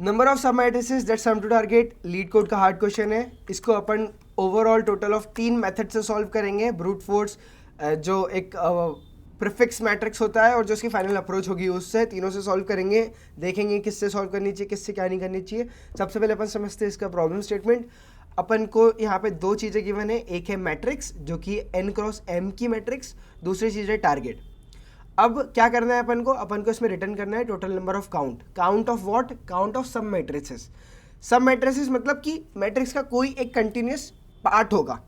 Number of sub matrices that sum to target LeetCode का hard question है। इसको अपन ओवरऑल टोटल ऑफ 3 मेथड से solve करेंगे। ब्रूट फोर्स जो एक प्रीफिक्स मैट्रिक्स होता है और जो उसकी फाइनल अप्रोच होगी उससे, तीनों से सॉल्व करेंगे। देखेंगे किससे सॉल्व करनी चाहिए, किससे क्या नहीं करनी चाहिए। सबसे पहले अपन समझते हैं इसका प्रॉब्लम स्टेटमेंट। अपन को यहाँ पे 2 चीज़ें गिवन है, एक है मैट्रिक्स जो कि n क्रॉस m की मैट्रिक्स, दूसरी चीज़ है टारगेट। अब क्या करना है अपन को इसमें रिटर्न करना है total number of count of what, count of sub matrices. सब मैट्रिसेस मतलब कि मैट्रिक्स का कोई एक कंटिन्यूस पार्ट होगा,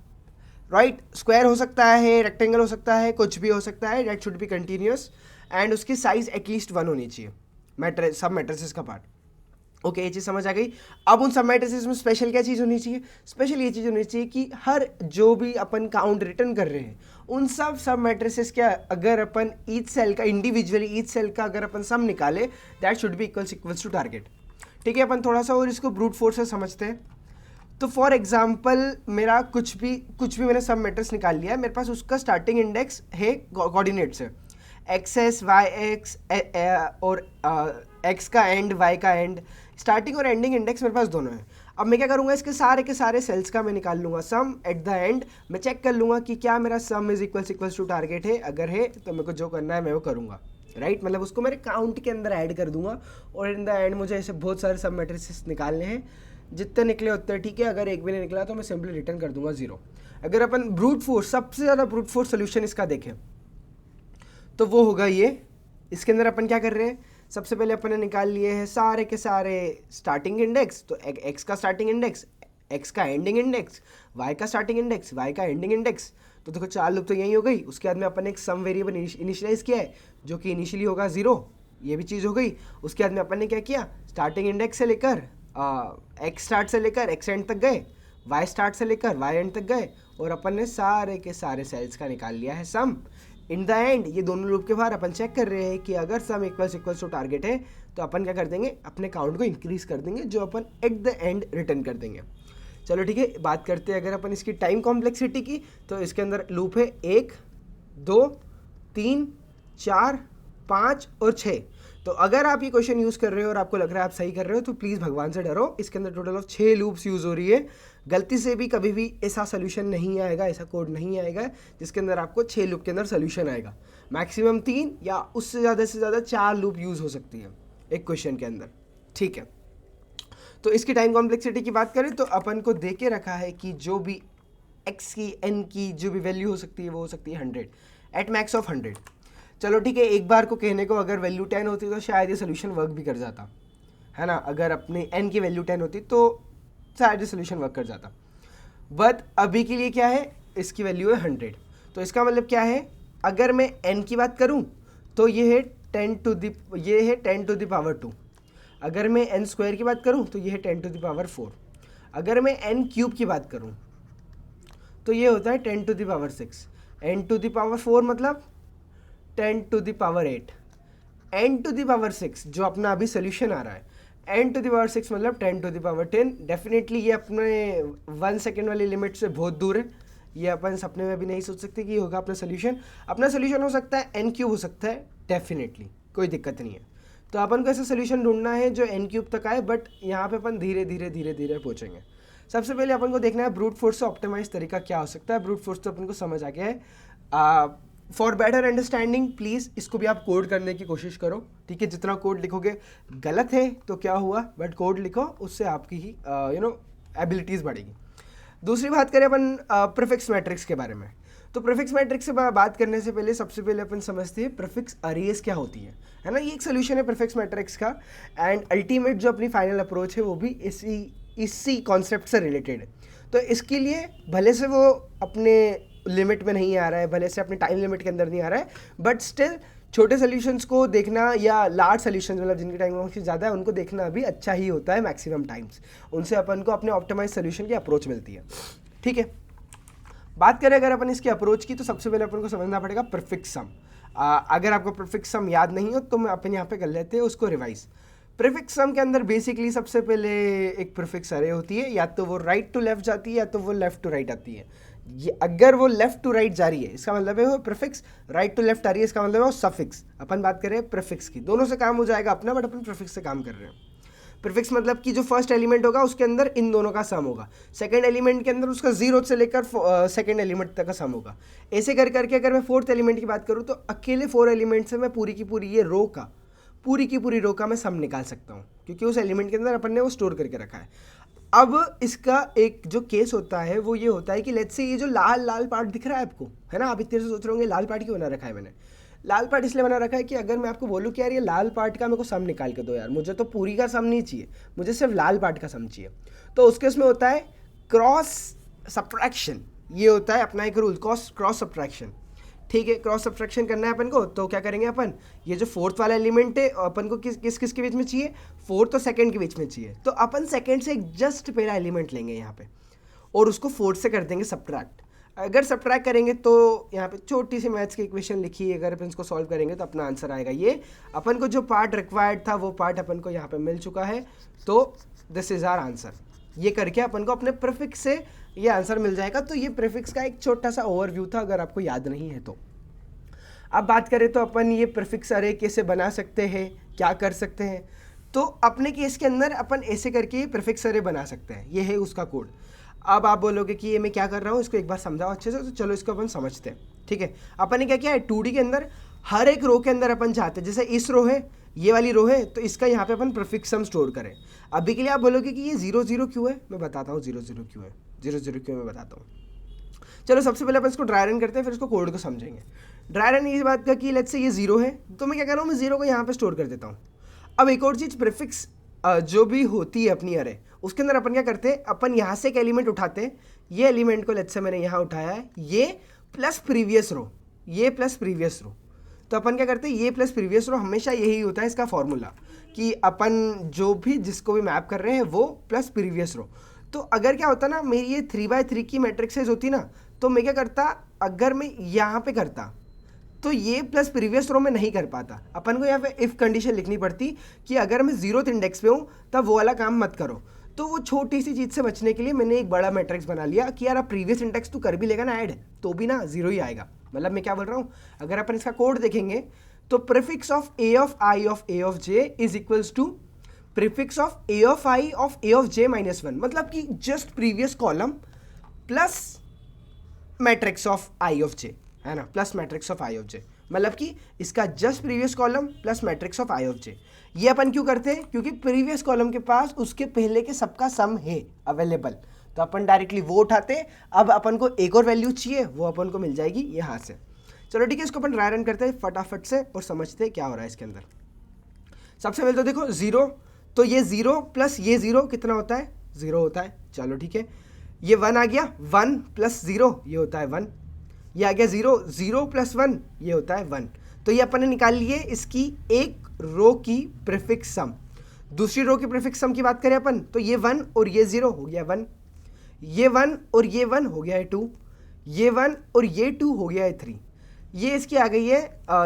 राइट। स्क्वायर हो सकता है, रेक्टेंगल हो सकता है, कुछ भी हो सकता है, that should be continuous and उसकी साइज एटलीस्ट 1 होनी चाहिए सब मैट्रिसेस का पार्ट। ओके, ये चीज़ समझ आ गई। अब उन सब मैट्रिसेस में स्पेशल क्या चीज़ होनी चाहिए, स्पेशल ये चीज़ होनी चाहिए कि हर जो भी अपन काउंट रिटर्न कर रहे हैं उन सब मैट्रिसेस क्या, अगर अपन ईच सेल का इंडिविजुअली ईच सेल का अगर अपन सम निकाले, that should be equals to target. ठीक है, अपन थोड़ा सा और इसको ब्रूट फोर्स से समझते हैं। तो फॉर एग्जाम्पल मेरा कुछ भी मैंने सब मैट्रिक्स निकाल लिया है, मेरे पास उसका स्टार्टिंग इंडेक्स है कोऑर्डिनेट्स है एक्स वाई एक्स और एक्स का एंड वाई का एंड, स्टार्टिंग और एंडिंग इंडेक्स मेरे पास दोनों है। अब मैं क्या करूँगा, इसके सारे के सारे सेल्स का मैं निकाल लूँगा सम। एट द एंड मैं चेक कर लूँगा कि क्या मेरा sum is equals to target है। अगर है तो मेरे को जो करना है मैं वो करूँगा, राइट। मतलब उसको मेरे काउंट के अंदर ऐड कर दूंगा और इन द एंड मुझे ऐसे बहुत सारे सब मैट्रिसेस निकालने हैं। जितने निकले उतने ठीक है, अगर एक भी नहीं निकला तो मैं सिंपली रिटर्न कर दूंगा 0। अगर अपन ब्रूट फोर्स, सबसे ज़्यादा ब्रूट फोर्स सोल्यूशन इसका देखें तो वो होगा ये। इसके अंदर अपन क्या कर रहे हैं, सबसे पहले अपन ने निकाल लिए हैं सारे के सारे स्टार्टिंग इंडेक्स। तो एक्स का स्टार्टिंग इंडेक्स, एक्स का एंडिंग इंडेक्स, वाई का स्टार्टिंग इंडेक्स, वाई का एंडिंग इंडेक्स। तो देखो 4 लूप तो यही हो गई। उसके बाद में अपन ने एक सम वेरिएबल इनिशियलाइज किया है जो कि इनिशियली होगा 0, ये भी चीज़ हो गई। उसके बाद में अपन ने क्या किया, स्टार्टिंग इंडेक्स से लेकर एक्स स्टार्ट से लेकर एक्स एंड तक गए, वाई स्टार्ट से लेकर वाई एंड तक गए और अपन ने सारे के सारे सेल्स का निकाल लिया है सम। इन द एंड ये दोनों लूप के बाहर अपन चेक कर रहे हैं कि अगर सम इक्वल्स टू टारगेट है तो अपन क्या कर देंगे, अपने काउंट को इंक्रीज कर देंगे, जो अपन एट द एंड रिटर्न कर देंगे। चलो ठीक है, बात करते हैं अगर अपन इसकी टाइम कॉम्प्लेक्सिटी की। तो इसके अंदर लूप है 1 2 3 4 5 और 6। तो अगर आप ये क्वेश्चन यूज़ कर रहे हो और आपको लग रहा है आप सही कर रहे हो तो प्लीज़ भगवान से डरो। इसके अंदर टोटल ऑफ 6 लूप्स यूज़ हो रही है। गलती से भी कभी भी ऐसा सोल्यूशन नहीं आएगा, ऐसा कोड नहीं आएगा जिसके अंदर आपको 6 लूप के अंदर सोल्यूशन आएगा। मैक्सिमम 3 या उससे ज़्यादा 4 लूप यूज़ हो सकती है एक क्वेश्चन के अंदर, ठीक है। तो इसकी टाइम कॉम्प्लेक्सिटी की बात करें तो अपन को दे के रखा है कि जो भी x की n की जो भी वैल्यू हो सकती है वो हो सकती है 100 एट मैक्स ऑफ 100। चलो ठीक है, एक बार को कहने को अगर वैल्यू 10 होती तो शायद ये सोल्यूशन वर्क भी कर जाता, है ना। अगर अपनी n की वैल्यू 10 होती तो शायद ये सोल्यूशन वर्क कर जाता। बट अभी के लिए क्या है, इसकी वैल्यू है 100। तो इसका मतलब क्या है, अगर मैं n की बात करूं तो ये है 10 टू द पावर 2। अगर मैं n स्क्वायर की बात करूं तो ये है 10 टू द पावर 4। अगर मैं n क्यूब की बात करूं तो ये होता है 10 to the power 6। n to the power 4 मतलब 10 to the power 8। n to the power 6 जो अपना अभी सोल्यूशन आ रहा है, n टू द पावर 6 मतलब 10 टू द पावर 10। डेफिनेटली ये अपने 1 सेकेंड वाली लिमिट से बहुत दूर है। ये अपन सपने में भी नहीं सोच सकते कि होगा अपना सोल्यूशन। अपना सोल्यूशन हो सकता है n क्यूब हो सकता है, डेफिनेटली कोई दिक्कत नहीं है। तो अपन को ऐसा सोल्यूशन ढूंढना है जो n क्यूब तक आए, बट यहाँ पे अपन धीरे धीरे पहुँचेंगे। सबसे पहले अपन को देखना है ब्रूट फोर्स से ऑप्टिमाइज तरीका क्या हो सकता है। ब्रूट फोर्स तो अपन को समझ आ गया है। फॉर बेटर अंडरस्टैंडिंग प्लीज़ इसको भी आप कोड करने की कोशिश करो, ठीक है। जितना कोड लिखोगे, गलत है तो क्या हुआ, बट कोड लिखो, उससे आपकी ही एबिलिटीज़ बढ़ेगी। दूसरी बात करें अपन प्रीफिक्स मैट्रिक्स के बारे में। तो प्रीफिक्स मैट्रिक्स से बात करने से पहले सबसे पहले अपन समझते हैं प्रीफिक्स अरेज क्या होती है ना। ये एक सोल्यूशन है प्रीफिक्स मैट्रिक्स का एंड अल्टीमेट जो अपनी फाइनल अप्रोच है वो भी इसी कॉन्सेप्ट से रिलेटेड है। तो इसके लिए भले से वो अपने लिमिट में नहीं आ रहा है, भले से अपने टाइम लिमिट के अंदर नहीं आ रहा है, बट स्टिल छोटे सोल्यूशंस को देखना या लार्ज सोल्यूशंस मतलब जिनकी टाइम कॉम्प्लेक्सिटी ज़्यादा है उनको देखना भी अच्छा ही होता है मैक्सिमम टाइम्स। उनसे अपन को अपने ऑप्टिमाइज सोल्यूशन की अप्रोच मिलती है, ठीक है। बात करें अगर अपन इसकी अप्रोच की तो सबसे पहले अपन को समझना पड़ेगा प्रीफिक्स सम। अगर आपको प्रीफिक्स सम याद नहीं हो तो मैं अपन यहाँ पे कर लेते हैं उसको रिवाइज। प्रीफिक्स सम के अंदर बेसिकली सबसे पहले एक प्रीफिक्स अरे होती है, या तो वो राइट टू लेफ्ट जाती है या तो वो लेफ्ट टू राइट आती है। ये अगर वो लेफ्ट टू राइट जा रही है इसका मतलब है वो प्रीफिक्स, राइट टू लेफ्ट आ रही है इसका मतलब है वो सफिक्स। अपन बात करें प्रीफिक्स की, दोनों से काम हो जाएगा अपना, बट अपन प्रीफिक्स से काम कर रहे हैं। प्रीफिक्स मतलब कि जो फर्स्ट एलिमेंट होगा उसके अंदर इन दोनों का सम होगा, सेकंड एलिमेंट के अंदर उसका 0 से लेकर सेकंड एलिमेंट तक का सम होगा। ऐसे कर करके अगर मैं फोर्थ एलिमेंट की बात करूँ तो अकेले 4 एलिमेंट से मैं पूरी की पूरी ये रो का पूरी की पूरी रो का मैं सम निकाल सकता हूँ, क्योंकि उस एलिमेंट के अंदर अपन ने वो स्टोर करके रखा है। अब इसका एक जो केस होता है वो ये होता है कि लेट्स से ये जो लाल लाल पार्ट दिख रहा है आपको, है ना, आप इतने से सोच रहे होंगे लाल पार्ट क्यों बना रखा है मैंने। लाल पार्ट इसलिए बना रखा है कि अगर मैं आपको बोलूँ कि यार ये लाल पार्ट का मेरे को सम निकाल के दो यार, मुझे तो पूरी का सम नहीं चाहिए, मुझे सिर्फ लाल पार्ट का सम चाहिए, तो उसके उसमें होता है क्रॉस सब्ट्रैक्शन। ये होता है अपना एक रूल, क्रॉस सब्ट्रैक्शन। ठीक है, क्रॉस सब्ट्रैक्शन करना है अपन को, तो क्या करेंगे अपन, ये जो फोर्थ वाला एलिमेंट है अपन को किस के बीच में चाहिए, फोर्थ और सेकंड के बीच में चाहिए, तो अपन सेकंड से एक जस्ट पहला एलिमेंट लेंगे यहाँ पे और उसको फोर्थ से कर देंगे सब्ट्रैक्ट। अगर सब्ट्रैक्ट करेंगे तो यहाँ पे छोटी सी मैथ्स की इक्वेशन लिखी है, अगर अपन इसको सॉल्व करेंगे तो अपना आंसर आएगा ये। अपन को जो पार्ट रिक्वायर्ड था वो पार्ट अपन को यहाँ पे मिल चुका है, तो दिस इज आवर आंसर। ये करके अपन को अपने प्रीफिक्स से ये आंसर मिल जाएगा। तो ये प्रीफिक्स का एक छोटा सा ओवरव्यू था, अगर आपको याद नहीं है तो। अब बात करें तो अपन ये प्रीफिक्स अरे कैसे बना सकते हैं, क्या कर सकते हैं, तो अपने केस के अंदर अपन ऐसे करके ये प्रीफिक्स अरे बना सकते हैं। ये है उसका कोड। अब आप बोलोगे कि ये मैं क्या कर रहा हूँ, इसको एक बार समझाओ अच्छे से, तो चलो इसको अपन समझते हैं। ठीक है, अपन ने क्या किया है, 2D के अंदर हर एक रो के अंदर अपन चाहते हैं, जैसे इस रो है, ये वाली रो है, तो इसका यहाँ पे अपन प्रीफिक्स सम स्टोर करें। अभी के लिए आप बोलोगे कि ये 0 0 क्यों है, मैं बताता हूँ 0 0 क्यों है, 0 0 क्यों मैं बताता हूँ। चलो सबसे पहले अपन इसको ड्राई रन करते हैं, फिर इसको कोड को समझेंगे। ड्राई रन ये बात का कि लेट्स से ये 0 है, तो मैं क्या कर रहा हूँ, मैं 0 को यहाँ पे स्टोर कर देता हूँ। अब एक और चीज़, प्रीफिक्स जो भी होती है अपनी अरे, उसके अंदर अपन क्या करते हैं, अपन यहाँ से एक एलिमेंट उठाते हैं, ये एलिमेंट को लेट्स से मैंने यहाँ उठाया है, ये प्लस प्रीवियस रो, ये प्लस प्रीवियस रो, तो अपन क्या करते हैं, ये प्लस प्रीवियस रो, हमेशा यही होता है इसका फॉर्मूला कि अपन जो भी जिसको भी मैप कर रहे हैं वो प्लस प्रीवियस रो। तो अगर क्या होता ना, मेरी ये 3x3 की मैट्रिक्सेज होती ना, तो मैं क्या करता, अगर मैं यहाँ पे करता तो ये प्लस प्रीवियस रो में नहीं कर पाता। अपन को यहाँ पे इफ़ कंडीशन लिखनी पड़ती कि अगर मैं 0th इंडेक्स पे हूँ तब वो वाला काम मत करो। तो वो छोटी सी चीज़ से बचने के लिए मैंने एक बड़ा मैट्रिक्स बना लिया कि यार अब प्रीवियस इंडेक्स तो कर भी लेगा ना ऐड, तो भी ना 0 ही आएगा। मतलब मैं क्या बोल रहा हूँ, अगर अपन इसका कोड देखेंगे तो prefix of a of i of a of j is equals to prefix of a of i of a of j minus 1, मतलब कि just previous column plus matrix of i of j, है ना, plus matrix of i of j, मतलब कि इसका just previous column plus matrix of i of j। ये अपन क्यों करते हैं, क्योंकि प्रीवियस कॉलम के पास उसके पहले के सबका सम है अवेलेबल, तो अपन डायरेक्टली वो उठाते। अब अपन को एक और वैल्यू चाहिए, वो अपन को मिल जाएगी यहाँ से। चलो ठीक है, इसको अपन ड्राई रन करते हैं फटाफट से और समझते हैं क्या हो रहा है इसके अंदर। सबसे पहले तो देखो 0, तो ये 0 प्लस ये 0 कितना होता है, 0 होता है। चलो ठीक है, ये 1 आ गया, 1 प्लस 0 ये होता है 1, ये आ गया 0, 0 प्लस 1 ये होता है 1। तो ये अपन ने निकाल लिए इसकी एक रो की प्रीफिक्स सम। दूसरी रो की प्रीफिक्स सम की बात करें अपन, तो ये 1 और ये 0 हो गया 1, ये 1 और ये 1 हो गया है 2, ये 1 और ये 2 हो गया है 3। ये इसकी आ गई है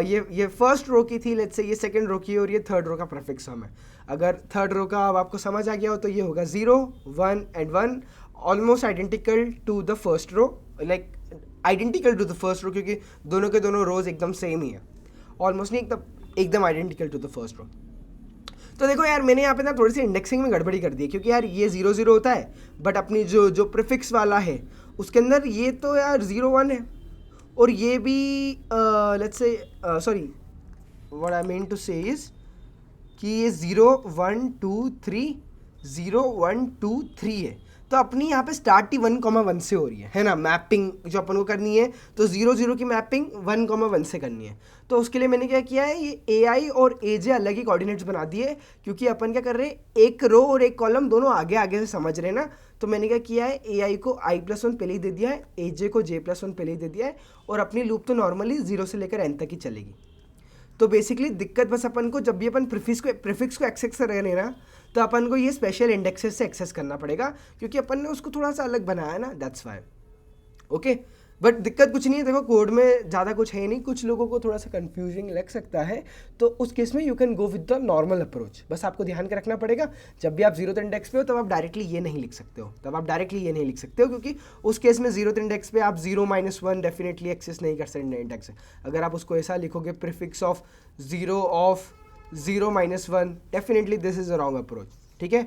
ये फर्स्ट रो की थी, लेट्स से ये सेकंड रो की, और ये थर्ड रो का प्रीफिक्स सम है। अगर थर्ड रो का अब आपको समझ आ गया हो तो ये होगा 0 1 and 1, almost identical to the first row, like identical to the first row, क्योंकि दोनों के दोनों रोज एकदम सेम ही है, ऑलमोस्ट नहीं एकदम identical to the first row. तो देखो यार, मैंने यहाँ पे ना थोड़ी सी इंडेक्सिंग में गड़बड़ी कर दी है, क्योंकि यार ये 0 0 होता है, बट अपनी जो प्रीफिक्स वाला है उसके अंदर ये तो यार 0 1 है, और ये भी let's say sorry what I mean to say is कि ये 0 1 2 3 0 1 2 3 है। तो अपनी यहाँ पे स्टार्ट ही 1,1 से हो रही है ना, मैपिंग जो अपन को करनी है, तो 0 0 की मैपिंग 1,1 से करनी है। तो उसके लिए मैंने क्या किया है, ये AI और AJ अलग ही कोऑर्डिनेट्स बना दिए, क्योंकि अपन क्या कर रहे हैं, एक रो और एक कॉलम दोनों आगे आगे से समझ रहे हैं ना। तो मैंने क्या किया है, AI को i+1 पहले ही दे दिया है, AJ को j+1 पहले ही दे दिया है, और अपनी लूप तो नॉर्मली 0 से लेकर n तक ही चलेगी। तो बेसिकली दिक्कत बस अपन को, जब भी अपन प्रीफिक्स को एक्सेस कर रहे हैं ना, तो अपन को ये स्पेशल इंडेक्सेस से एक्सेस करना पड़ेगा, क्योंकि अपन ने उसको थोड़ा सा अलग बनाया है ना, दैट्स वाई। ओके, बट दिक्कत कुछ नहीं है, देखो कोड में ज़्यादा कुछ है नहीं, कुछ लोगों को थोड़ा सा कंफ्यूजिंग लग सकता है, तो उस केस में you can go with the normal approach. बस आपको ध्यान के रखना पड़ेगा, जब भी आप 0th इंडेक्स पे हो तब आप डायरेक्टली ये नहीं लिख सकते हो, क्योंकि उस केस में 0th इंडेक्स पे आप 0 -1 डेफिनेटली एक्सेस नहीं कर सकते इंडेक्स से। अगर आप उसको ऐसा लिखोगे, prefix of 0 -1, definitely this is a wrong approach. ठीक है,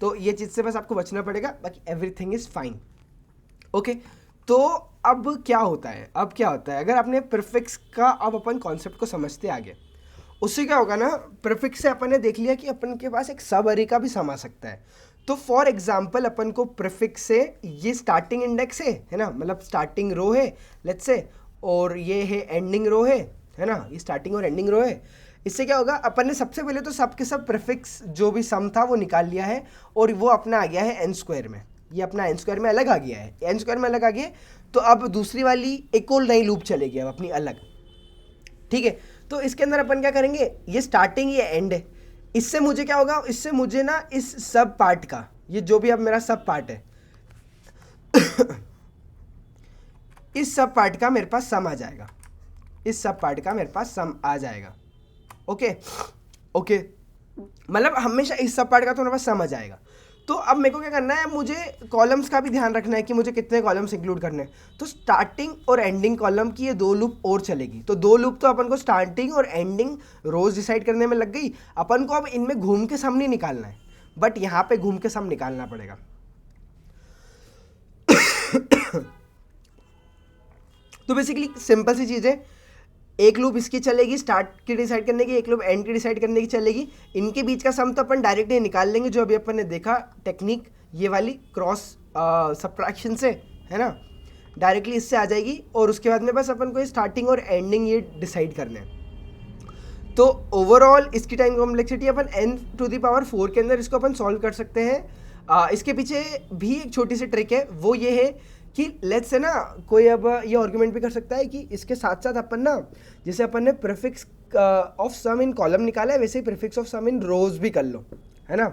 तो ये चीज़ से बस आपको बचना पड़ेगा, बाकी एवरीथिंग इज़ फाइन। ओके, तो अब क्या होता है, अगर आपने प्रीफिक्स का अब अपन कॉन्सेप्ट को समझते आगे, उससे क्या होगा ना, प्रीफिक्स से अपन ने देख लिया कि अपन के पास एक सब अरे का भी सम आ सकता है। तो फॉर एग्जाम्पल अपन को प्रीफिक्स से ये स्टार्टिंग इंडेक्स है ना, मतलब स्टार्टिंग रो है लेट्स से, और ये है एंडिंग रो है ना, ये स्टार्टिंग और एंडिंग रो है। इससे क्या होगा, अपन ने सबसे पहले तो सब के सब प्रीफिक्स जो भी सम था वो निकाल लिया है, और वो अपना आ गया है एन स्क्वायर में, ये अपना एन स्क्वायर में अलग आ गया है, एन स्क्वायर में अलग आ गया। तो अब दूसरी वाली एक और नई लूप चलेगी अब अपनी अलग, ठीक है। तो इसके अंदर अपन क्या करेंगे, ये स्टार्टिंग ये एंड है, इससे मुझे क्या होगा, इससे मुझे ना इस सब पार्ट का, ये जो भी अब मेरा सब पार्ट है इस सब पार्ट का मेरे पास सम आ जाएगा, इस सब पार्ट का मेरे पास सम आ जाएगा। ओके ओके, मतलब हमेशा इस सब पार्ट का तो मेरे पास सम आ जाएगा। तो अब मेरे को क्या करना है, मुझे कॉलम्स का भी ध्यान रखना है कि मुझे कितने कॉलम्स इंक्लूड करने हैं। तो स्टार्टिंग और एंडिंग कॉलम की ये 2 लूप और चलेगी, तो 2 लूप तो अपन को स्टार्टिंग और एंडिंग रोज डिसाइड करने में लग गई। अपन को अब इनमें घूम के सम नहीं निकालना है, बट यहाँ पे घूम के सम निकालना पड़ेगा। तो बेसिकली सिंपल सी चीज़ है, एक लूप इसकी चलेगी स्टार्ट की डिसाइड करने की, एक लूप एंड की डिसाइड करने की चलेगी। इनके बीच का सम तो अपन डायरेक्ट ही निकाल लेंगे, जो अभी अपन ने देखा टेक्निक ये वाली क्रॉस सब्ट्रैक्शन से, है ना, डायरेक्टली इससे आ जाएगी। और उसके बाद में बस अपन को स्टार्टिंग और एंडिंग ये डिसाइड करने हैं। तो ओवरऑल इसकी टाइम कॉम्प्लेक्सिटी अपन n⁴ के अंदर इसको अपन सॉल्व कर सकते हैं। इसके पीछे भी एक छोटी सी ट्रिक है, वो ये है कि लेट्स से ना कोई अब ये आर्गुमेंट भी कर सकता है कि इसके साथ साथ अपन ना, जैसे अपन ने prefix of sum in column निकाला है, वैसे ही प्रीफिक्स ऑफ सम इन रोज भी कर लो, है ना।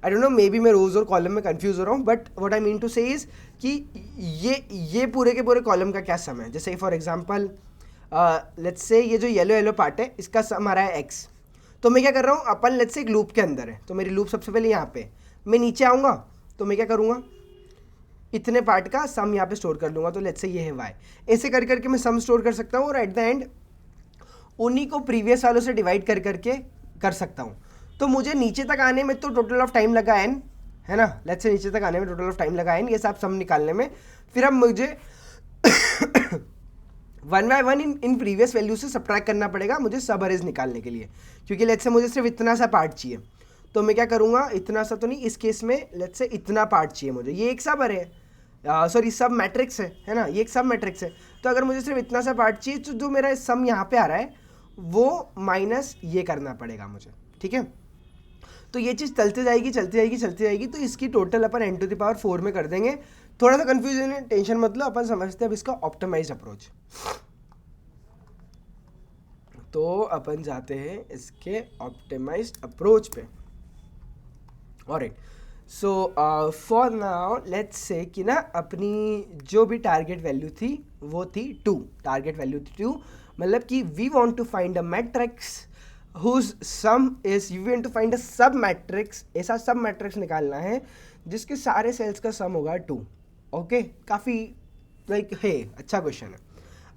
I don't know, maybe मैं रोज और कॉलम में कंफ्यूज हो रहा हूँ, but what I mean to say is कि ये पूरे के पूरे कॉलम का क्या सम है। जैसे फॉर एग्जांपल लेट्स से ये जो येलो पार्ट है इसका सम आ रहा है x। तो मैं क्या कर रहा हूँ, अपन लेट्स से एक लूप के अंदर है, तो मेरी लूप सबसे पहले यहाँ पे, मैं नीचे आऊँगा तो मैं क्या करूँगा, इतने पार्ट का सम यहाँ पे स्टोर कर लूँगा। तो लेट्स से ये है y, ऐसे कर करके मैं सम स्टोर कर सकता हूँ, और एट द एंड उन्हीं को प्रीवियस वालों से डिवाइड कर करके कर सकता हूँ। तो मुझे नीचे तक आने में तो टोटल ऑफ टाइम लगा n, है ना, लेट्स से नीचे तक आने में टोटल ऑफ टाइम लगा n, ये सब सम निकालने में। फिर अब मुझे 1 by 1 इन प्रीवियस वैल्यू से सब्ट्रैक्ट करना पड़ेगा मुझे सब अरेज निकालने के लिए, क्योंकि लेट्स से मुझे सिर्फ इतना सा पार्ट चाहिए। तो मैं क्या करूँगा, इतना सा तो नहीं, इस केस में लेट्स से इतना पार्ट चाहिए मुझे, ये एक सब अरे है, सॉरी सब मैट्रिक्स है ना, ये एक सब मैट्रिक्स है। तो अगर मुझे सिर्फ इतना सा पार्ट चाहिए, तो जो मेरा सम यहाँ पे आ रहा है वो माइनस ये करना पड़ेगा मुझे, ठीक है। तो ये चीज़ चलती जाएगी। तो इसकी टोटल अपन n⁴ में कर देंगे। थोड़ा सा कंफ्यूजन है, टेंशन मत लो, अपन समझते हैं अब इसका ऑप्टिमाइज्ड अप्रोच। तो अपन जाते हैं इसके ऑप्टिमाइज्ड अप्रोच पे। Alright, so for now let's say कि ना अपनी जो भी टारगेट वैल्यू थी वो थी 2, टारगेट वैल्यू थी 2, मतलब कि we want to find a matrix whose sum is, you want to find a sub matrix, ऐसा सब मैट्रिक्स निकालना है जिसके सारे सेल्स का सम होगा 2। ओके, काफ़ी लाइक है, अच्छा क्वेश्चन है।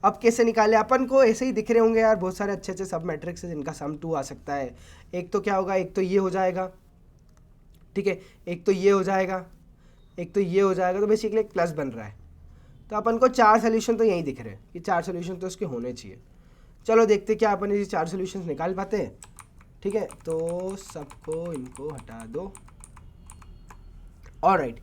अब कैसे निकाले, अपन को ऐसे ही दिख रहे होंगे यार बहुत सारे अच्छे सब मैट्रिक्स है जिनका सम 2 आ सकता है। एक तो क्या होगा, एक तो ये हो जाएगा, ठीक है, एक तो ये हो जाएगा, एक तो ये हो जाएगा, तो बेसिकली एक प्लस बन रहा है। तो अपन को 4 सोल्यूशन तो यहीं दिख रहे हैं कि 4 सोल्यूशन तो इसके होने चाहिए। चलो देखते क्या अपन ये 4 सोल्यूशंस निकाल पाते हैं, ठीक है। तो सबको इनको हटा दो। ऑलराइट,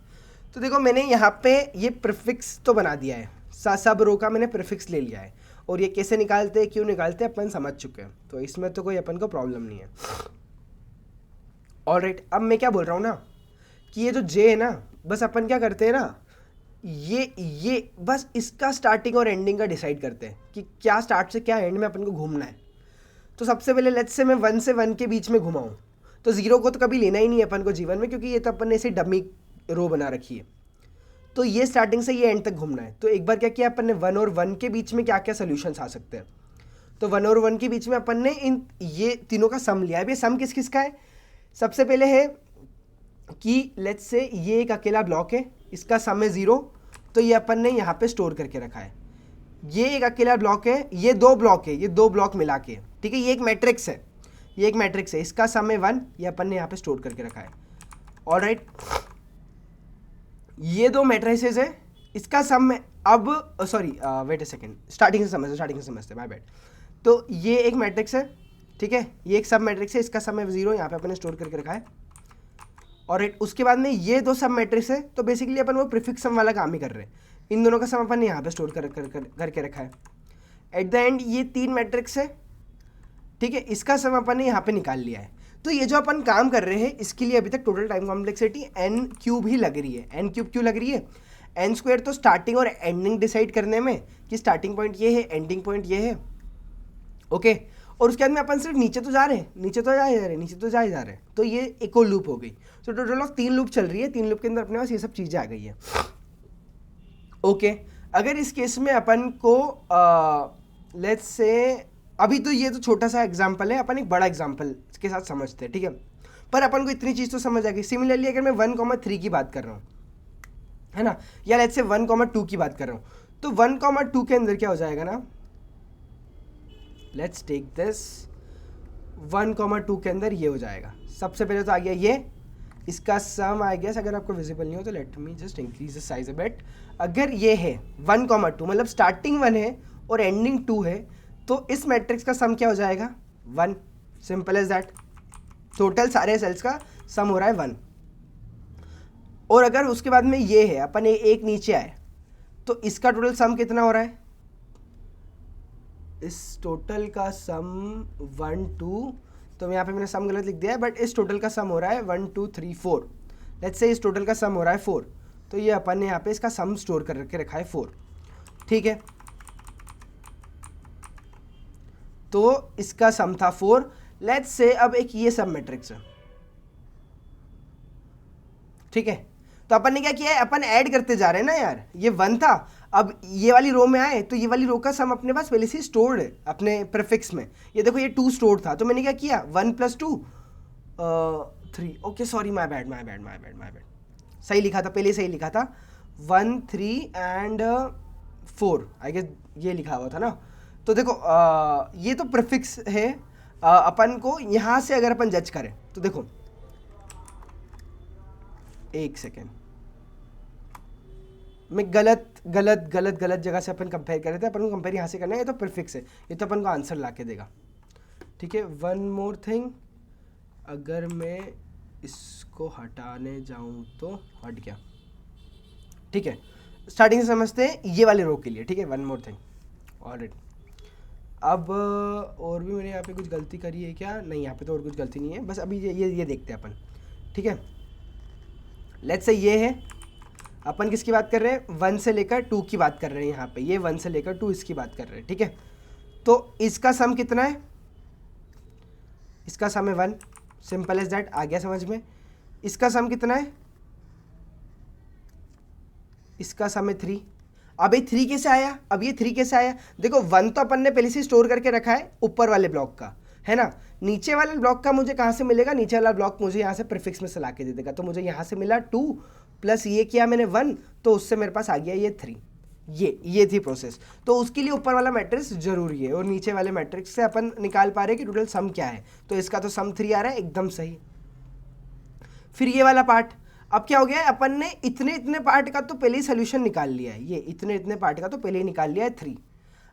तो देखो मैंने यहाँ पे ये प्रीफिक्स तो बना दिया है, सब रो का मैंने प्रीफिक्स ले लिया है, और ये कैसे निकालते हैं, क्यों निकालते हैं, अपन समझ चुके हैं, तो इसमें तो कोई अपन को प्रॉब्लम नहीं है। ऑलराइट, अब मैं क्या बोल रहा हूँ ना कि ये जो जे है ना, बस अपन क्या करते हैं ना, ये बस इसका स्टार्टिंग और एंडिंग का डिसाइड करते हैं कि क्या स्टार्ट से क्या एंड में अपन को घूमना है। तो सबसे पहले लेट्स से मैं 1 से 1 के बीच में घुमाऊँ, तो 0 को तो कभी लेना ही नहीं है अपन को जीवन में, क्योंकि ये तो अपन ने ऐसे डमी रो बना रखी है। तो ये स्टार्टिंग से ये एंड तक घूमना है। तो एक बार क्या किया अपन ने, 1 और 1 के बीच में क्या क्या सोल्यूशंस आ सकते हैं। तो 1 और 1 के बीच में अपन ने इन ये तीनों का सम लिया है। ये सम किस किस का है, सबसे पहले है कि लेट्स से ये एक अकेला ब्लॉक है, इसका सम है 0, तो ये अपन ने यहाँ पे स्टोर करके रखा है। ये एक अकेला ब्लॉक है, ये 2 ब्लॉक है, ये 2 ब्लॉक मिला के, ठीक है, ये एक मैट्रिक्स है, ये एक मैट्रिक्स है, इसका सम है 1, ये अपन ने यहाँ पे स्टोर करके रखा है। ऑलराइट, ये दो मैट्रिसेस है, इसका सम है अब sorry wait a second, starting से समझते माय बैड। तो ये एक मैट्रिक्स है, ठीक है, ये एक सब मैट्रिक्स है, इसका सम है 0, यहाँ पे अपन ने स्टोर करके रखा है। और उसके बाद में ये दो सब मैट्रिक्स है, तो बेसिकली अपन वो प्रीफिक्स सम वाला काम ही कर रहे हैं, इन दोनों का सम अपन ने यहाँ पे स्टोर करके रखा है। एट द एंड ये 3 मैट्रिक्स है, ठीक है, इसका सम अपन ने यहाँ पे निकाल लिया है। तो ये जो अपन काम कर रहे हैं इसके लिए अभी तक total time complexity n cube ही लग रही है। n क्यूब क्यों लग रही है? n स्क्वायर तो स्टार्टिंग और एंडिंग डिसाइड करने में कि स्टार्टिंग पॉइंट ये है, एंडिंग पॉइंट ये है, ओके। और उसके बाद में अपन सिर्फ नीचे तो जा रहे हैं, तो ये एक और लूप हो गई। तो टोटल ऑफ 3 लूप चल रही है, 3 लूप के अंदर अपने पास ये सब चीज़ें आ गई है, ओके। अगर इस केस में अपन को लेट्स से, अभी तो ये तो छोटा सा एग्जाम्पल है, अपन एक बड़ा एग्जाम्पल के साथ समझते हैं, ठीक है, पर अपन को इतनी चीज़ तो समझ आ गई। सिमिलरली अगर मैं 1,3 की बात कर रहा हूँ, है ना, या लेट्स से 1,2 की बात कर रहा हूँ, तो 1,2 के अंदर क्या हो जाएगा ना, लेट्स टेक दिस, 1,2 के अंदर ये हो जाएगा। सबसे पहले तो आ गया ये, इसका सम आई गेस, अगर आपको विजिबल नहीं हो तो let me just increase the size a bit. अगर ये है 1,2, मतलब स्टार्टिंग 1 है और एंडिंग 2 है, तो इस मैट्रिक्स का सम क्या हो जाएगा? 1, सिंपल एज दैट। टोटल सारे सेल्स का सम हो रहा है 1। और अगर उसके बाद में ये है, अपन एक नीचे आए, तो इसका टोटल सम कितना हो रहा है? इस टोटल का सम 1 2, तो यहाँ पे मैंने सम गलत लिख दिया है, बट इस टोटल का सम हो रहा है 1 2 3 4। लेट्स से इस टोटल का सम हो रहा है 4, तो ये अपन ने यहाँ पे इसका सम स्टोर करके रखा है 4, ठीक है। तो इसका सम था 4। लेट्स से अब एक ये सब मैट्रिक्स है, ठीक है। तो अपन ने क्या किया है, अपन ऐड करते जा रहे हैं ना यार, ये 1 था, अब ये वाली रो में आए तो ये वाली रो का सम अपने पास पहले से स्टोर्ड है अपने प्रीफिक्स में। ये देखो ये 2 स्टोर्ड था, तो मैंने क्या किया, 1 + 2 3, ओके सॉरी माय बैड, सही लिखा था, पहले सही लिखा था, 1 3 एंड 4 आई गेस ये लिखा हुआ था ना। तो देखो ये तो प्रीफिक्स है, अपन को यहाँ से अगर अपन जज करें तो देखो, एक सेकेंड, मैं गलत जगह से अपन कंपेयर कर रहे थे, अपन को कंपेयर यहाँ से करना है, ये तो प्रीफिक्स है, ये तो अपन को आंसर ला के देगा, ठीक है। वन मोर थिंग, अगर मैं इसको हटाने जाऊँ तो हट गया, ठीक है। स्टार्टिंग से समझते हैं ये वाले रो के लिए, ठीक है। One more thing, alright. अब और भी मैंने यहाँ पे कुछ गलती करी है क्या? नहीं, यहाँ पे तो और कुछ गलती नहीं है, बस अभी ये देखते हैं अपन, ठीक है। लेट्स से ये है, अपन किसकी बात कर रहे हैं, 1 से लेकर 2 की बात कर रहे हैं यहाँ पे, ये 1 से लेकर 2 इसकी बात कर रहे हैं, ठीक है। तो इसका सम कितना है? इसका सम है 1, सिंपल एज दैट, आ गया समझ में। इसका सम कितना है? इसका सम है 3। अब ये 3 कैसे आया? देखो 1 तो अपन ने पहले से स्टोर करके रखा है ऊपर वाले ब्लॉक का, है ना। नीचे वाले ब्लॉक का मुझे कहाँ से मिलेगा? नीचे वाला ब्लॉक मुझे यहाँ से प्रीफिक्स में से ला के दे देगा, तो मुझे यहाँ से मिला 2 प्लस ये किया मैंने 1, तो उससे मेरे पास आ गया ये 3। ये थी प्रोसेस। तो उसके लिए ऊपर वाला मैट्रिक्स जरूरी है, और नीचे वाले मैट्रिक्स से अपन निकाल पा रहे हैं कि टोटल सम क्या है, तो इसका तो सम 3 आ रहा है, एकदम सही। फिर ये वाला पार्ट, अब क्या हो गया है, अपन ने इतने पार्ट का तो पहले ही सोल्यूशन निकाल लिया है, ये इतने पार्ट का तो पहले ही निकाल लिया है 3।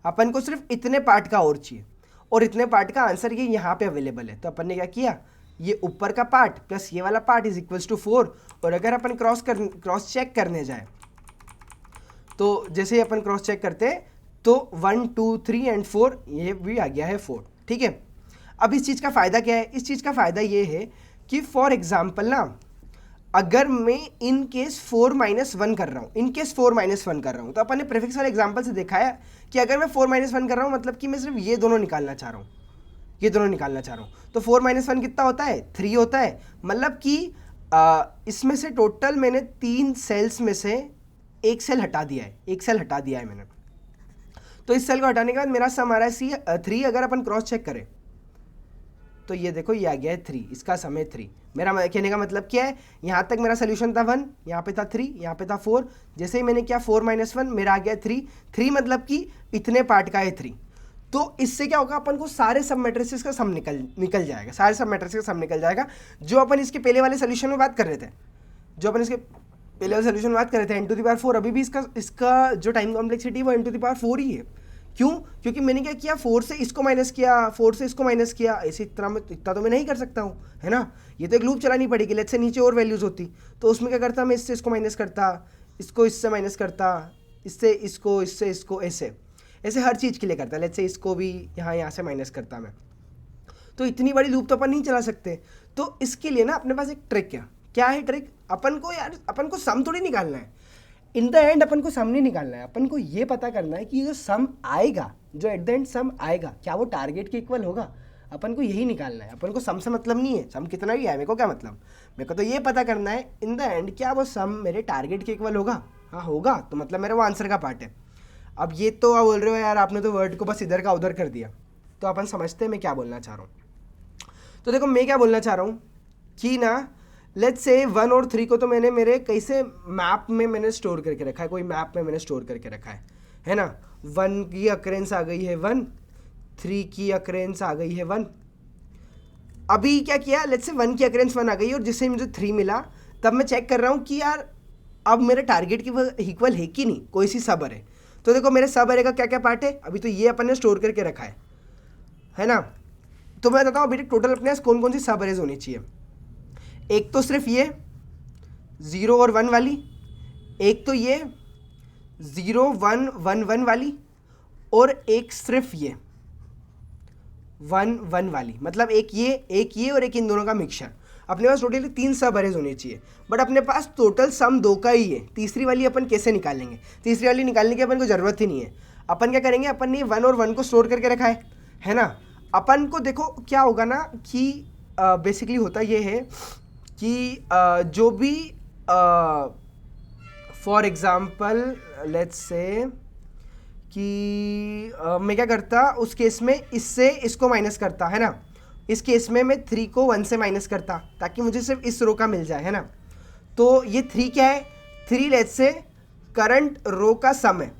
अपन को सिर्फ इतने पार्ट का और चाहिए, और इतने पार्ट का आंसर ये यहाँ पे अवेलेबल है। तो अपन ने क्या किया, ये ऊपर का पार्ट प्लस ये वाला पार्ट इज इक्वल्स टू 4। और अगर अपन क्रॉस चेक करने जाए, तो जैसे ही अपन क्रॉस चेक करते हैं तो 1 2 3 एंड 4 ये भी आ गया है 4, ठीक है। अब इस चीज़ का फ़ायदा क्या है? इस चीज़ का फ़ायदा ये है कि फॉर एग्जाम्पल ना, अगर मैं इन केस 4 - 1 कर रहा हूँ, तो अपन ने प्रीफिक्स वाले एग्जाम्पल से देखा है कि अगर मैं 4 - 1 कर रहा हूँ, मतलब कि मैं सिर्फ ये दोनों निकालना चाह रहा हूँ, तो 4 - 1 कितना होता है? 3 होता है। मतलब कि इसमें से टोटल मैंने 3 सेल्स में से एक सेल हटा दिया है, मैंने। तो इस सेल को हटाने के बाद मेरा सम आ रहा है 3। अगर अपन क्रॉस चेक करें तो ये देखो ये आ गया है 3, इसका सम है 3। मेरा कहने का मतलब क्या है, यहाँ तक मेरा सोल्यूशन था 1, यहाँ पे था 3, यहाँ पे था 4। जैसे ही मैंने किया 4 - 1, मेरा आ गया 3। मतलब कि इतने पार्ट का है 3। तो इससे क्या होगा, अपन को सारे सब मैट्रिसेस का सम निकल जाएगा, सारे सब मैट्रिसेस का सम निकल जाएगा, जो अपन इसके पहले वाले सोल्यूशन में बात कर रहे थे, जो अपन इसके पहले वाले सोल्यूशन में बात कर रहे थे n⁴, अभी भी इसका जो टाइम कॉम्प्लेक्सिटी है वो n⁴ ही है। क्यों? क्योंकि मैंने क्या किया, 4 से इसको माइनस किया, 4 से इसको माइनस किया, इसी तरह इतना तो मैं नहीं कर सकता हूँ, है ना। ये तो एक लूप चलानी पड़ेगी। लेट्स से नीचे और वैल्यूज़ होती तो उसमें क्या करता, मैं इससे इसको माइनस करता, इसको इससे माइनस करता, इससे इसको, इससे इसको, ऐसे ऐसे हर चीज़ के लिए करता। लेट्स से इसको भी यहाँ से माइनस करता मैं। तो इतनी बड़ी लूप तो अपन नहीं चला सकते। तो इसके लिए ना अपने पास एक ट्रिक है। क्या है ट्रिक? अपन को सम थोड़ी निकालना है इन द एंड, अपन को सम नहीं निकालना है, अपन को ये पता करना है कि जो सम आएगा, जो एट द एंड सम आएगा, क्या वो टारगेट के इक्वल होगा। अपन को यही निकालना है। अपन को सम से मतलब नहीं है, सम कितना भी आए मेरे को क्या मतलब, मेरे को तो ये पता करना है इन द एंड क्या वो सम मेरे टारगेट के इक्वल होगा। हाँ होगा तो मतलब मेरा वो आंसर का पार्ट है। अब ये तो आप बोल रहे हो यार आपने तो वर्ड को बस इधर का उधर कर दिया, तो अपन समझते हैं मैं क्या बोलना चाह रहा हूँ। तो देखो मैं क्या बोलना चाह रहा हूँ कि ना लेट्स से 1 और 3 को तो मैंने मेरे कैसे मैप में मैंने स्टोर करके रखा है, कोई मैप में मैंने स्टोर करके रखा है ना। 1 की अकरेंस आ गई है 1, 3 की अकरेंस आ गई है 1। अभी क्या किया, लेट्स से 1 की अकरेंस 1 आ गई और जिससे मुझे 3 मिला, तब मैं चेक कर रहा हूँ कि यार अब मेरे टारगेट की इक्वल है कि नहीं, कोई सी सब अरे। तो देखो मेरे सब अरे का क्या क्या पार्ट है, अभी तो ये अपन ने स्टोर करके रखा है ना। तो मैं बताता हूँ अभी टोटल अपने पास कौन कौन सी सब अरेज होनी चाहिए। एक तो सिर्फ ये 0 और 1 वाली, एक तो ये 0 1 1 1 वाली, और एक सिर्फ ये 1 1 वाली। मतलब एक ये और एक इन दोनों का मिक्सचर। अपने पास टोटली 3 सब अरेज होने चाहिए, बट अपने पास टोटल सम 2 का ही है। तीसरी वाली अपन कैसे निकालेंगे? तीसरी वाली निकालने की अपन को ज़रूरत ही नहीं है। अपन क्या करेंगे, अपन ने 1 और 1 को स्टोर करके रखा है ना। अपन को देखो क्या होगा ना कि बेसिकली होता ये है कि जो भी फॉर एग्ज़ाम्पल लेट्स से कि मैं क्या करता उस केस में, इससे इसको माइनस करता, है ना। इस केस में मैं 3 को 1 से माइनस करता ताकि मुझे सिर्फ इस रो का मिल जाए, है ना। तो ये 3 क्या है, 3 लेट्स से करंट रो का सम है,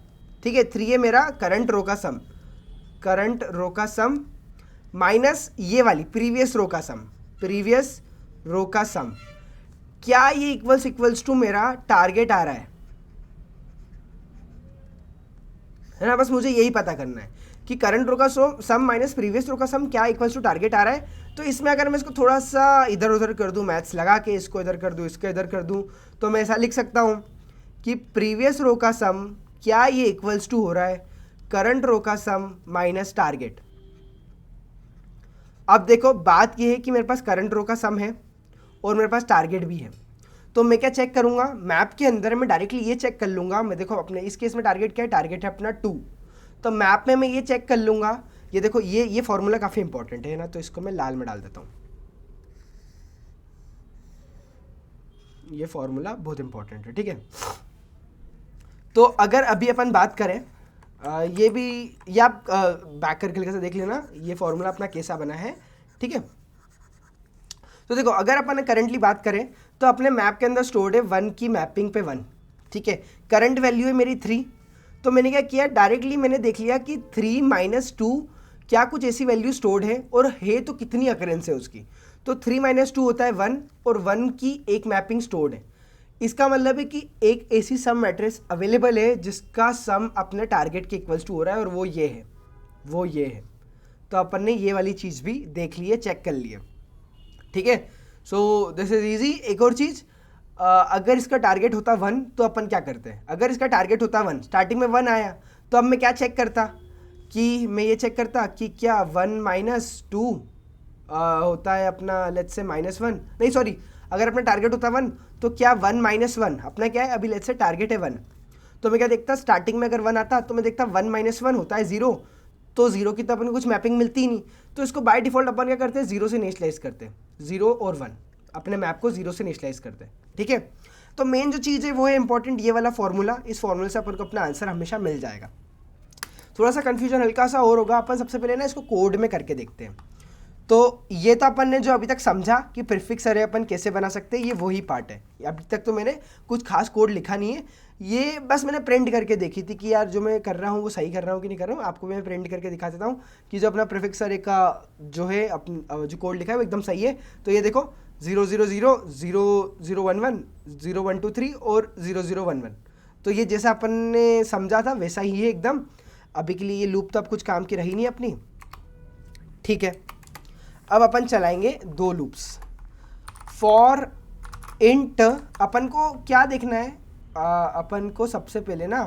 ठीक है। 3 है मेरा करंट रो का सम, माइनस ये वाली प्रीवियस रो का सम। क्या ये इक्वल्स टू मेरा टारगेट आ रहा है ना। बस मुझे यही पता करना है कि करंट रो का सम माइनस प्रीवियस रो का सम क्या इक्वल्स टू टारगेट आ रहा है। तो इसमें अगर मैं इसको थोड़ा सा इधर उधर कर दूं, मैथ्स लगा के इसको इधर कर दूं, इसको इधर कर दूं, तो मैं ऐसा लिख सकता हूं कि प्रीवियस रो का सम क्या ये इक्वल्स टू हो रहा है करंट रो का सम माइनस टारगेट। अब देखो बात ये है कि मेरे पास करंट रो का सम है और मेरे पास टारगेट भी है। तो मैं क्या चेक करूंगा, मैप के अंदर मैं डायरेक्टली ये चेक कर लूँगा। मैं देखो अपने इस केस में टारगेट क्या है, टारगेट है अपना 2। तो मैप में मैं ये चेक कर लूँगा, ये देखो ये फॉर्मूला काफ़ी इंपॉर्टेंट है ना, तो इसको मैं लाल में डाल देता हूँ। ये फॉर्मूला बहुत इंपॉर्टेंट है, ठीक है। तो अगर अभी अपन बात करें ये भी, ये आप बैक करके देख लेना, ये फॉर्मूला अपना कैसा बना है, ठीक है। तो देखो अगर अपन करंटली बात करें तो अपने मैप के अंदर स्टोर्ड है 1 की मैपिंग पे 1, ठीक है। करंट वैल्यू है मेरी 3। तो मैंने क्या किया, डायरेक्टली मैंने देख लिया कि 3 - 2 क्या कुछ ऐसी वैल्यू स्टोर्ड है, और है तो कितनी अकरेंस है उसकी। तो 3 - 2 होता है 1, और 1 की एक मैपिंग स्टोर्ड है। इसका मतलब है कि एक ऐसी सम मैट्रिक्स अवेलेबल है जिसका सम अपने टारगेट के इक्वल्स टू हो रहा है, और वो ये है। तो अपन ने ये वाली चीज़ भी देख ली है, चेक कर ली है, ठीक है। So this is easy. एक और चीज़, अगर इसका टारगेट होता 1 तो अपन क्या करते हैं, अगर इसका टारगेट होता 1, स्टार्टिंग में 1 आया, तो अब मैं क्या चेक करता कि मैं ये चेक करता कि क्या 1 - 2 होता है अपना लेट्स से -1, नहीं सॉरी, अगर अपना टारगेट होता 1 तो क्या 1 - 1 अपना क्या है, अभी लेट्स से टारगेट है 1। तो मैं क्या देखता, स्टार्टिंग में अगर 1 आता तो मैं देखता 1 - 1 होता है 0, तो 0 की तो अपन को कुछ मैपिंग मिलती ही नहीं। तो इसको बाय डिफॉल्ट अपन क्या करते हैं, 0 से इनिशियलाइज करते हैं, 0 और 1 अपने मैप को 0 से इनिशियलाइज करते हैं, ठीक है। तो मेन जो चीज़ है वो है इंपॉर्टेंट, ये वाला फॉर्मूला। इस फॉर्मूले से अपन को अपना आंसर हमेशा मिल जाएगा। थोड़ा सा कन्फ्यूजन हल्का सा और होगा, अपन सबसे पहले ना इसको कोड में करके देखते हैं। तो ये तो अपन ने जो अभी तक समझा कि प्रीफिक्स अरे अपन कैसे बना सकते हैं, ये वही पार्ट है। अभी तक तो मैंने कुछ खास कोड लिखा नहीं है, ये बस मैंने प्रिंट करके देखी थी कि यार जो मैं कर रहा हूँ वो सही कर रहा हूँ कि नहीं कर रहा हूँ। आपको मैं प्रिंट करके दिखा देता हूँ कि जो अपना प्रीफिक्स अरे का जो है जो कोड लिखा है वो एकदम सही है। तो ये देखो 0 0 0 0 0 1 1 0 1 2 3 और 0 0 1 1, तो ये जैसा अपन ने समझा था वैसा ही है एकदम। अभी के लिए ये लूप तो अब कुछ काम की रही नहीं अपनी, ठीक है। अब अपन चलाएंगे दो लूप्स। फॉर इंट अपन को क्या देखना है, अपन को सबसे पहले ना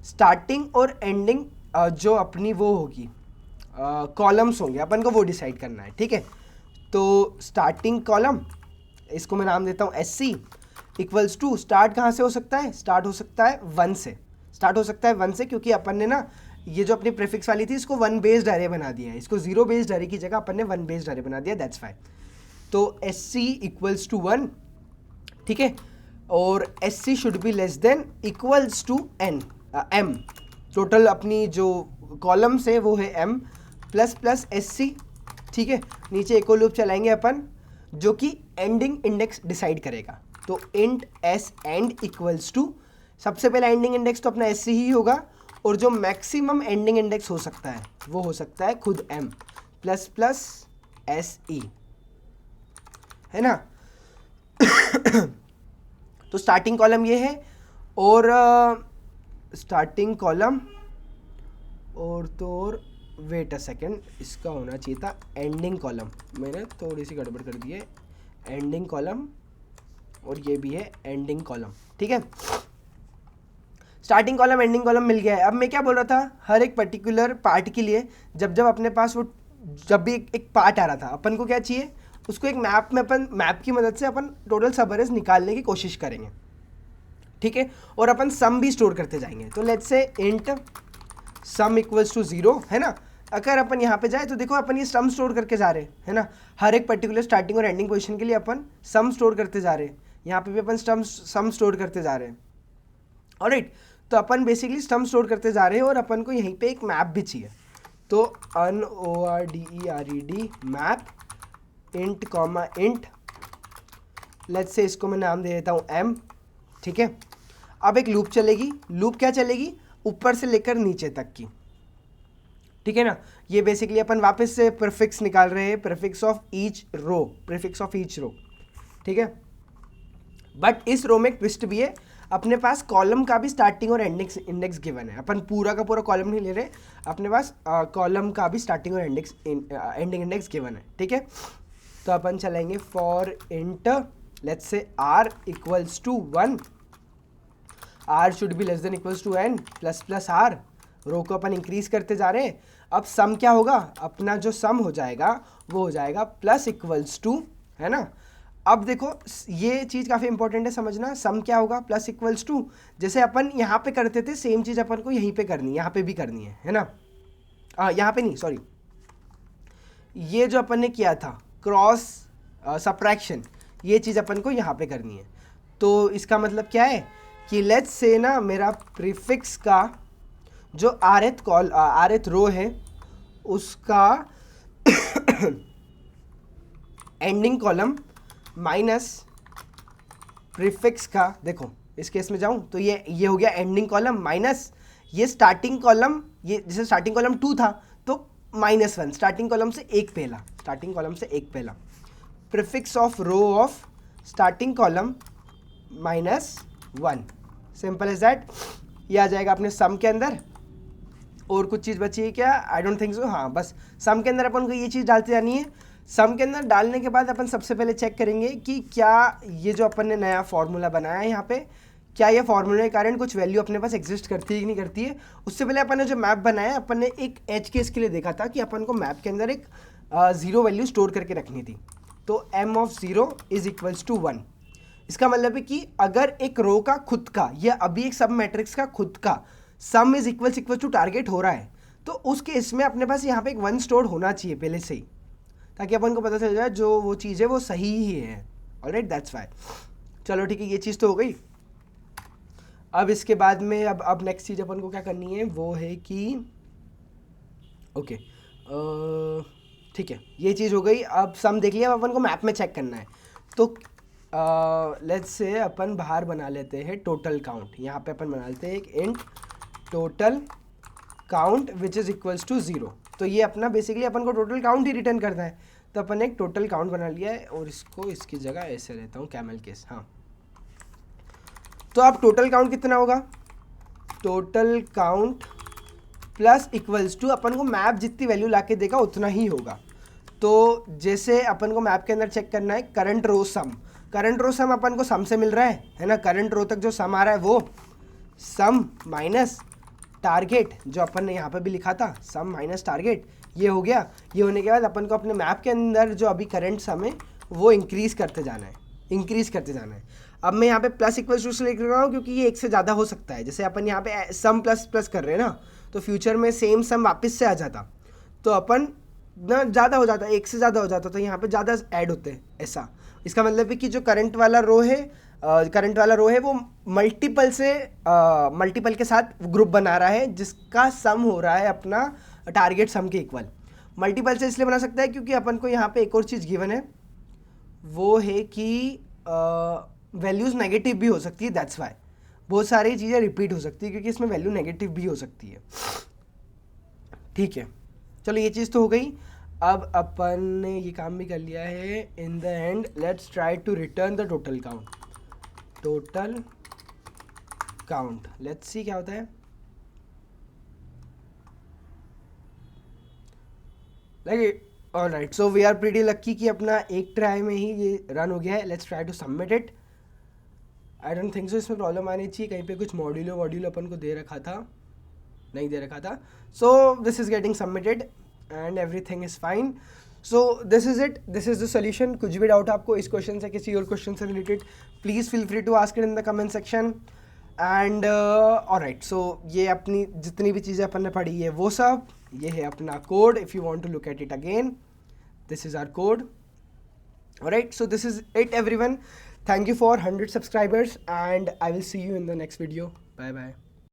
स्टार्टिंग और एंडिंग जो अपनी वो होगी कॉलम्स होंगे, अपन को वो डिसाइड करना है, ठीक है। तो स्टार्टिंग कॉलम, इसको मैं नाम देता हूँ SC इक्वल्स टू, स्टार्ट कहाँ से हो सकता है, स्टार्ट हो सकता है 1 से, स्टार्ट हो सकता है 1 से, क्योंकि अपन ने ना ये जो अपनी प्रीफिक्स वाली थी इसको 1 बेस्ड अरे बना दिया है, इसको 0 बेस्ड अरे की जगह अपन ने 1 बेस्ड अरे बना दिया, दैट्स वाई। तो SC इक्वल्स टू 1, ठीक है, और SC should be less than equals to M। Total अपनी जो कॉलम्स है वो है M प्लस प्लस SC, ठीक है। नीचे एक और लूप चलाएंगे अपन जो कि एंडिंग इंडेक्स डिसाइड करेगा। तो int S end equals to, सबसे पहला एंडिंग इंडेक्स तो अपना SC ही होगा, और जो मैक्सिमम एंडिंग इंडेक्स हो सकता है वो हो सकता है खुद M प्लस प्लस SE, है ना। तो स्टार्टिंग कॉलम ये है, और स्टार्टिंग कॉलम और तो और वेट अ सेकेंड, इसका होना चाहिए था एंडिंग कॉलम, मैंने थोड़ी सी गड़बड़ कर दी है। एंडिंग कॉलम और ये भी है एंडिंग कॉलम, ठीक है। स्टार्टिंग कॉलम एंडिंग कॉलम मिल गया है। अब मैं क्या बोल रहा था, हर एक पर्टिकुलर पार्ट के लिए जब जब अपने पास वो जब भी एक पार्ट आ रहा था अपन को क्या चाहिए, उसको एक मैप में अपन मैप की मदद से अपन टोटल सब अरेज निकालने की कोशिश करेंगे, ठीक है। और अपन सम भी स्टोर करते जाएंगे। तो let's say int some equals to 0, है ना। अगर अपन यहाँ पे जाए तो देखो अपन ये सम स्टोर करके जा रहे हैं, है ना। हर एक पर्टिकुलर स्टार्टिंग और एंडिंग पोजीशन के लिए अपन सम स्टोर करते जा रहे हैं, यहाँ पे भी अपन सम स्टोर करते जा रहे हैं, ऑलराइट। तो अपन बेसिकली सम स्टोर करते जा रहे हैं और अपन को यहीं पे एक मैप भी चाहिए। तो unordred map int comma int, let's से इसको मैं नाम दे देता हूँ M, ठीक है। अब एक लूप चलेगी, लूप क्या चलेगी, ऊपर से लेकर नीचे तक की, ठीक है ना। ये बेसिकली अपन वापस से प्रीफिक्स निकाल रहे हैं, prefix of each row, prefix of each row, ठीक है। बट इस रो में एक ट्विस्ट भी है, अपने पास कॉलम का भी स्टार्टिंग और एंडिंग इंडेक्स गिवन है। अपन पूरा का पूरा कॉलम नहीं ले रहे, अपने पास कॉलम का भी स्टार्टिंग और एंडिंग इंडेक्स गिवन है, ठीक है। तो अपन चलेंगे for int let's say r equals to 1, r should be less than equals to n plus plus r, row को अपन इंक्रीज करते जा रहे हैं। अब सम क्या होगा, अपना जो सम हो जाएगा वो हो जाएगा प्लस इक्वल्स टू, है ना। अब देखो ये चीज़ काफ़ी इंपॉर्टेंट है समझना, सम क्या होगा प्लस इक्वल्स टू, जैसे अपन यहाँ पे करते थे सेम चीज़ अपन को यहीं पे करनी है, यहाँ पे भी करनी है ना। यहाँ पे नहीं, सॉरी, ये जो अपन ने किया था क्रॉस सब्ट्रैक्शन, ये चीज़ अपन को यहाँ पे करनी है। तो इसका मतलब क्या है कि लेट्स से ना मेरा प्रीफिक्स का जो आरएथ रो है उसका एंडिंग कॉलम माइनस प्रीफिक्स का, देखो इस केस में जाऊं तो ये हो गया एंडिंग कॉलम माइनस ये स्टार्टिंग कॉलम, ये जैसे स्टार्टिंग कॉलम 2 था तो -1, स्टार्टिंग कॉलम से एक पहला, स्टार्टिंग कॉलम से एक पहला, prefix of row of starting column -1, simple as that. ये आ जाएगा अपने सम के अंदर। और कुछ चीज़ बची है क्या, आई डोंट थिंक सो। हाँ, बस सम के अंदर अपन को ये चीज़ डालती जानी है। सम के अंदर डालने के बाद अपन सबसे पहले चेक करेंगे कि क्या ये जो अपन ने नया फार्मूला बनाया है यहाँ पे, क्या ये फार्मूले के कारण कुछ वैल्यू अपने पास एग्जिस्ट करती है कि नहीं करती है। उससे पहले अपन ने जो मैप बनाया, अपन ने एक एज केस के लिए देखा था कि अपन को मैप के अंदर एक 0 वैल्यू स्टोर करके रखनी थी। तो m of 0 is equals to 1। इसका मतलब है कि अगर एक रो का खुद का या अभी एक सब मैट्रिक्स का खुद का sum is equal to target हो रहा है, तो उस केस में अपने पास यहाँ पे एक 1 स्टोर होना चाहिए पहले से ही, ताकि अपन को पता चल जाए जो वो चीज़ है वो सही ही है। Alright, that's why. चलो ठीक है, ये चीज़ तो हो गई। अब इसके बाद में अब नेक्स्ट चीज़ अपन को क्या करनी है वो है कि ओके, ठीक है, ये चीज़ हो गई। अब सम देख लिया, अब अपन को मैप में चेक करना है। तो लेट्स से अपन बाहर बना लेते हैं टोटल काउंट। यहाँ पे अपन बना लेते हैं एक int total count which is equals to 0। तो ये अपना बेसिकली अपन को टोटल काउंट ही रिटर्न करना है। तो अपन एक टोटल काउंट बना लिया है और इसको इसकी जगह ऐसे लेता हूँ कैमल केस। हाँ, तो अब टोटल काउंट कितना होगा, total count plus equals to अपन को मैप जितनी वैल्यू लाके देगा उतना ही होगा। तो जैसे अपन को मैप के अंदर चेक करना है करंट रो सम, करंट रो सम अपन को सम से मिल रहा है ना। करंट रो तक जो सम आ रहा है वो सम माइनस टारगेट, जो अपन ने यहाँ पे भी लिखा था सम माइनस टारगेट, ये हो गया। ये होने के बाद अपन को अपने मैप के अंदर जो अभी करंट सम है वो इंक्रीज़ करते जाना है, इंक्रीज़ करते जाना है। अब मैं यहाँ पे प्लस इक्वल्स टू से लिख रहा हूँ क्योंकि ये एक से ज़्यादा हो सकता है। जैसे अपन यहाँ पे सम प्लस प्लस कर रहे हैं ना, तो फ्यूचर में सेम सम वापस से आ जाता तो अपन ना ज़्यादा हो जाता, एक से ज़्यादा हो जाता, तो यहाँ पे ज़्यादा ऐड होते हैं ऐसा। इसका मतलब है कि जो करंट वाला रो है वो मल्टीपल के साथ ग्रुप बना रहा है जिसका सम हो रहा है अपना टारगेट सम के इक्वल। मल्टीपल से इसलिए बना सकता है क्योंकि अपन को यहाँ पे एक और चीज़ गिवन है, वो है कि वैल्यूज़ नेगेटिव भी हो सकती है। दैट्स वाई बहुत सारी चीज़ें रिपीट हो सकती है क्योंकि इसमें वैल्यू नेगेटिव भी हो सकती है। ठीक है, चलो ये चीज़ तो हो गई। अब अपन ने ये काम भी कर लिया है। In the end let's try to return the total count, total count. Let's see क्या होता है। Like alright, so we are pretty lucky कि अपना एक ट्राई में ही ये रन हो गया है। Let's try to submit it. I don't think so इसमें प्रॉब्लम आनी चाहिए। कहीं पे कुछ मॉड्यूल अपन को दे रखा था, नहीं दे रखा था। सो this is getting submitted and everything is fine. So this is it, this is the solution. कुछ भी डाउट आपको इस क्वेश्चन से, किसी और क्वेश्चन से related, please feel free to ask it in the comment section. And alright, so ये अपनी जितनी भी चीज़ें अपन ने पढ़ी है वो सब, ये है अपना code. If you want to look at it again, this is our code. Alright, so this is it everyone. Thank you for 100 subscribers and I will see you in the next video. Bye bye.